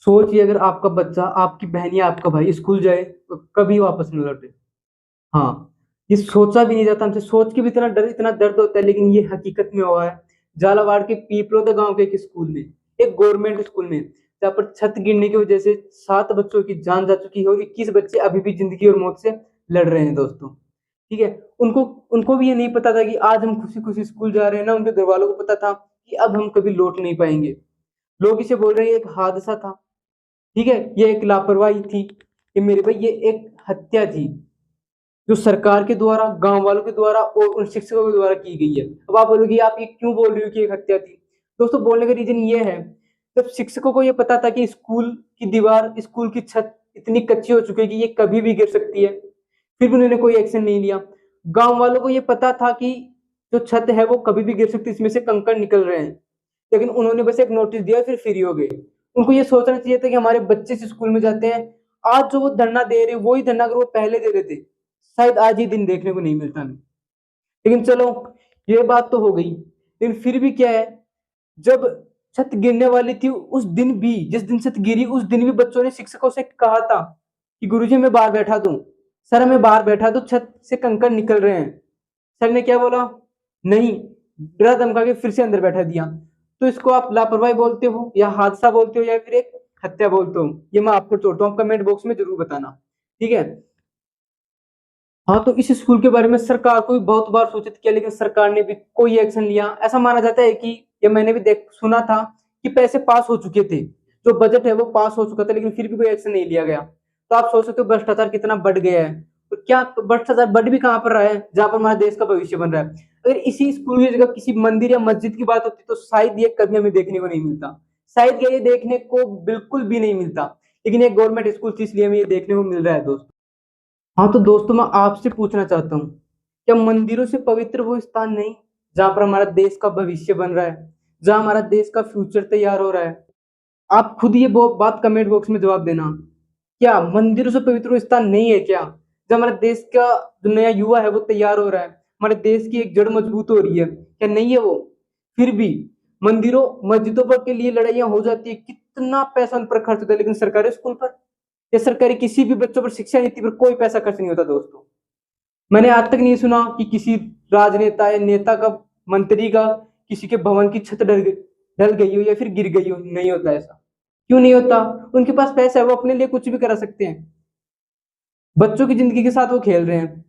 सोचिए अगर आपका बच्चा, आपकी बहन या आपका भाई स्कूल जाए तो कभी वापस न लौटे। हाँ, ये सोचा भी नहीं जाता हमसे, सोच के भी इतना दर्द होता है, लेकिन ये हकीकत में हुआ है। झालावाड़ के पीपलोदा गांव के एक स्कूल में, एक गवर्नमेंट स्कूल में, जहाँ पर छत गिरने की वजह से 7 बच्चों की जान जा चुकी है और 21 बच्चे अभी भी जिंदगी और मौत से लड़ रहे हैं दोस्तों। ठीक है। उनको उनको भी ये नहीं पता था कि आज हम खुशी खुशी स्कूल जा रहे हैं ना, उनके घर वालों को पता था कि अब हम कभी लौट नहीं पाएंगे। लोग इसे बोल रहे हैं एक हादसा था। ठीक है, ये एक लापरवाही थी कि मेरे भाई ये एक हत्या थी, जो सरकार के द्वारा, गांव वालों के द्वारा और उन शिक्षकों के द्वारा की गई है। अब आप बोलोगे आप ये क्यों बोल रही हो कि एक हत्या थी। दोस्तों, बोलने का रीजन ये है, जब शिक्षकों को ये पता था कि स्कूल की दीवार, स्कूल की छत इतनी कच्ची हो चुकी है कि ये कभी भी गिर सकती है, फिर भी उन्होंने कोई एक्शन नहीं लिया। गांव वालों को ये पता था कि जो छत है वो कभी भी गिर सकती है, इसमें से कंकड़ निकल रहे हैं, लेकिन उन्होंने बस एक नोटिस दिया फिर फ्री हो गए। उनको ये सोचना चाहिए था कि हमारे बच्चे इस स्कूल में जाते हैं, आज जो वो धरना दे रहे हैं वही धरना अगर वो पहले दे देते, शायद आज ये दिन देखने को नहीं मिलता हमें। लेकिन चलो, ये बात तो हो गई, लेकिन फिर भी क्या है, जब छत गिरने वाली थी उस दिन भी, जिस दिन छत गिरी उस दिन भी बच्चों ने शिक्षकों से कहा था कि गुरुजी मैं बाहर बैठा दूं, सर मैं बाहर बैठा दूं, छत से कंकड़ निकल रहे हैं। सर ने क्या बोला? नहीं, डरा धमका के फिर से अंदर बैठा दिया। तो इसको आप लापरवाही बोलते हो या हादसा बोलते हो या फिर एक हत्या बोलते हो, ये मैं आपको छोड़ता हूँ, कमेंट बॉक्स में जरूर बताना। ठीक है। हाँ, तो इस स्कूल के बारे में सरकार को भी बहुत बार सूचित किया, लेकिन सरकार ने भी कोई एक्शन लिया। ऐसा माना जाता है कि, ये मैंने भी देख सुना था कि पैसे पास हो चुके थे, जो बजट है वो पास हो चुका था, लेकिन फिर भी कोई एक्शन नहीं लिया गया। तो आप सोच सकते हो भ्रष्टाचार कितना बढ़ गया है। तो क्या भ्रष्टाचार बढ़ भी कहाँ पर रहा है, जहां पर हमारे देश का भविष्य बन रहा है। अगर इसी स्कूल की जगह किसी मंदिर या मस्जिद की बात होती तो शायद ये कभी हमें देखने को नहीं मिलता, शायद ये देखने को बिल्कुल भी नहीं मिलता। लेकिन एक गवर्नमेंट स्कूल थी, इसलिए हमें ये देखने को मिल रहा है दोस्तों। हाँ, तो दोस्तों मैं आपसे पूछना चाहता हूँ, क्या मंदिरों से पवित्र वो स्थान नहीं जहाँ पर हमारा देश का भविष्य बन रहा है, जहाँ हमारा देश का फ्यूचर तैयार हो रहा है? आप खुद ये बात कमेंट बॉक्स में जवाब देना। क्या मंदिरों से पवित्र वो स्थान नहीं है क्या, जहाँ हमारे देश का जो नया युवा है वो तैयार हो रहा है, हमारे देश की एक जड़ मजबूत हो रही है, क्या नहीं है वो? फिर भी मंदिरों मस्जिदों पर के लिए लड़ाइयां हो जाती है, कितना पैसा उन पर खर्च होता है, लेकिन सरकारी स्कूल पर या सरकारी किसी भी बच्चों पर शिक्षा नीति पर कोई पैसा खर्च नहीं होता दोस्तों। मैंने आज तक नहीं सुना कि किसी राजनेता या नेता का, मंत्री का किसी के भवन की छत ढल गई हो या फिर गिर गई हो, नहीं होता ऐसा। क्यों नहीं होता? उनके पास पैसा है, वो अपने लिए कुछ भी करा सकते हैं। बच्चों की जिंदगी के साथ वो खेल रहे हैं,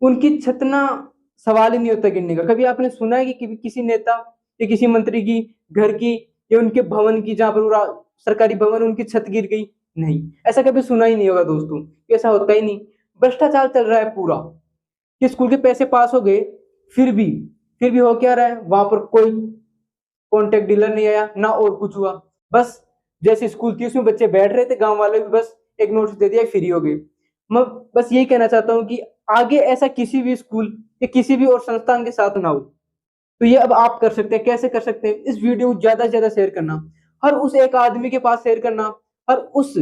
उनकी छत ना, सवाल ही नहीं होता गिरने का। कभी आपने सुना है कि किसी नेता या किसी मंत्री की घर की या उनके भवन की, जहां पर वो सरकारी भवन, उनकी छत गिर गई? नहीं, ऐसा कभी सुना ही नहीं होगा दोस्तों, ऐसा होता ही नहीं। भ्रष्टाचार चल रहा है पूरा, कि स्कूल के पैसे पास हो गए, फिर भी फिर भी हो क्या रहा है, वहां पर कोई कॉन्ट्रैक्ट डीलर नहीं आया ना और कुछ हुआ। बस जैसे स्कूल थी उसमें बच्चे बैठ रहे थे, गांव वाले भी बस एक नोटिस दे दिया, फ्री हो गए। मैं बस यही कहना चाहता हूँ कि आगे ऐसा किसी भी स्कूल या किसी भी और संस्थान के साथ ना हो। तो ये अब आप कर सकते हैं, कैसे कर सकते हैं? इस वीडियो को ज्यादा से ज्यादा शेयर करना, हर उस एक आदमी के पास शेयर करना, हर उस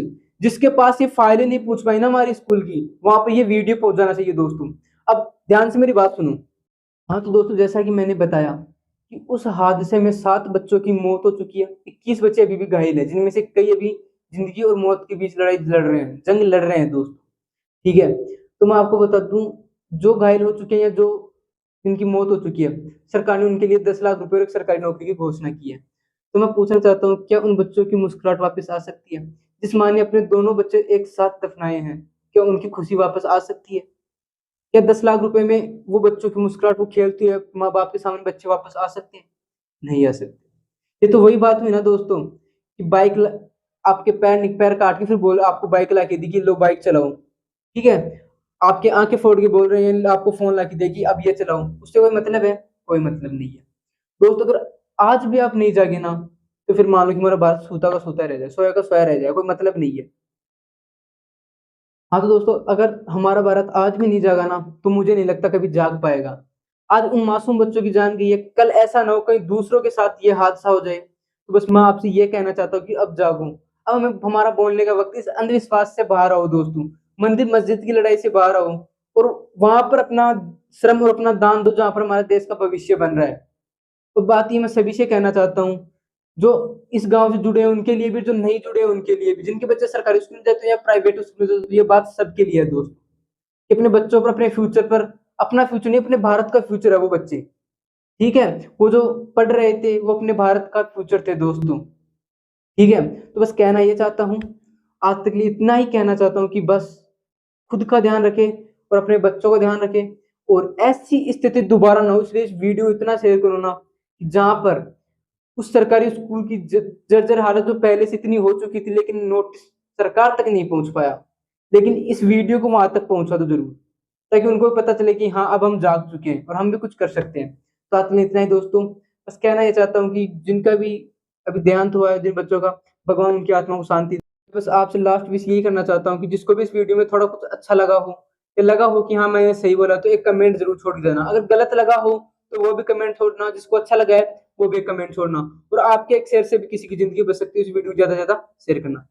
जिसके पास ये फाइलें नहीं पूछ पाई ना हमारी स्कूल की, वहां पर ये वीडियो पहुंच जाना चाहिए दोस्तों। अब ध्यान से मेरी बात सुनो। हाँ, तो दोस्तों जैसा कि मैंने बताया कि उस हादसे में 7 बच्चों की मौत हो चुकी है, 21 बच्चे अभी भी घायल है, जिनमें से कई अभी जिंदगी और मौत के बीच लड़ाई लड़ रहे हैं, जंग लड़ रहे हैं दोस्तों। ठीक है। तो मैं आपको बता दूं, जो घायल हो चुके हैं या जो जिनकी मौत हो चुकी है, सरकार ने उनके लिए 10 लाख रुपए और एक सरकारी नौकरी की घोषणा की है। तो मैं पूछना चाहता हूँ, क्या उन बच्चों की मुस्कुराहट वापस आ सकती है? जिस माँ ने अपने दोनों बच्चे एक साथ दफनाए हैं, क्या उनकी खुशी वापस आ सकती है? क्या 10 लाख रुपए में वो बच्चों की मुस्कुराहट, वो खेलती है माँ बाप के सामने, बच्चे वापस आ सकते हैं? नहीं आ सकते। ये तो वही बात हुई ना दोस्तों, कि आपके पैर काट के फिर बोल आपको बाइक ला के दी कि लो बाइक चलाओ। ठीक है। आपके आंखें फोड़ के बोल रहे हैं आपको फोन ला के देगी अब ये चलाओ, उससे कोई मतलब है? कोई मतलब नहीं है दोस्तों। अगर आज भी आप नहीं जागे ना, तो फिर मान लो कि मेरा बात सूता का सूता रह जाए, सोया का सोया रह जाए, कोई मतलब नहीं है। हाँ, तो दोस्तों अगर हमारा भारत आज भी नहीं जागा ना, तो मुझे नहीं लगता कभी जाग पाएगा। आज उन मासूम बच्चों की जान गई है, कल ऐसा ना हो कहीं दूसरों के साथ ये हादसा हो जाए। तो बस मैं आपसे ये कहना चाहता हूँ कि अब जागो। अब हमें, हमारा बोलने का वक्त, इस अंधविश्वास से बाहर आओ दोस्तों, मंदिर मस्जिद की लड़ाई से बाहर आओ, और वहां पर अपना श्रम और अपना दान दो, जहाँ पर हमारे देश का भविष्य बन रहा है। तो बात ये मैं सभी से कहना चाहता हूँ, जो इस गाँव से जुड़े हैं उनके लिए भी, जो नहीं जुड़े हैं उनके लिए भी, जिनके बच्चे सरकारी स्कूल में जाते हैं या प्राइवेट स्कूल में जाते हैं, ये बात सबके लिए है दोस्त। कि अपने बच्चों पर, अपने फ्यूचर पर, अपना फ्यूचर नहीं, अपने भारत का फ्यूचर है वो बच्चे, ठीक है? वो जो पढ़ रहे थे वो अपने भारत का फ्यूचर थे दोस्तों, ठीक है? तो बस कहना ये चाहता हूँ, आज तक के लिए इतना ही कहना चाहता हूँ कि बस खुद का ध्यान रखें और अपने बच्चों का ध्यान रखें, और ऐसी स्थिति दोबारा ना हो, इसलिए इस वीडियो इतना शेयर करो ना, जहाँ पर उस सरकारी स्कूल की जर्जर हालत जो पहले से इतनी हो चुकी थी, लेकिन नोटिस सरकार तक नहीं पहुंच पाया, लेकिन इस वीडियो को वहां तक पहुंचा दो जरूर, ताकि उनको भी पता चले कि हाँ अब हम जाग चुके हैं और हम भी कुछ कर सकते हैं। तो आज के लिए इतना ही दोस्तों, बस कहना ये चाहता हूँ कि जिनका भी अभी देहांत हुआ है, जिन बच्चों का, भगवान उनकी आत्मा को शांति दे। बस आपसे लास्ट विश यही करना चाहता हूँ कि जिसको भी इस वीडियो में थोड़ा कुछ अच्छा लगा हो, या लगा हो कि हाँ मैंने सही बोला, तो एक कमेंट जरूर छोड़ देना। अगर गलत लगा हो तो वो भी कमेंट छोड़ना, जिसको अच्छा लगा है वो भी कमेंट छोड़ना, और आपके एक शेयर से भी किसी की जिंदगी बच सकती है। इस वीडियो को ज्यादा से ज्यादा शेयर करना।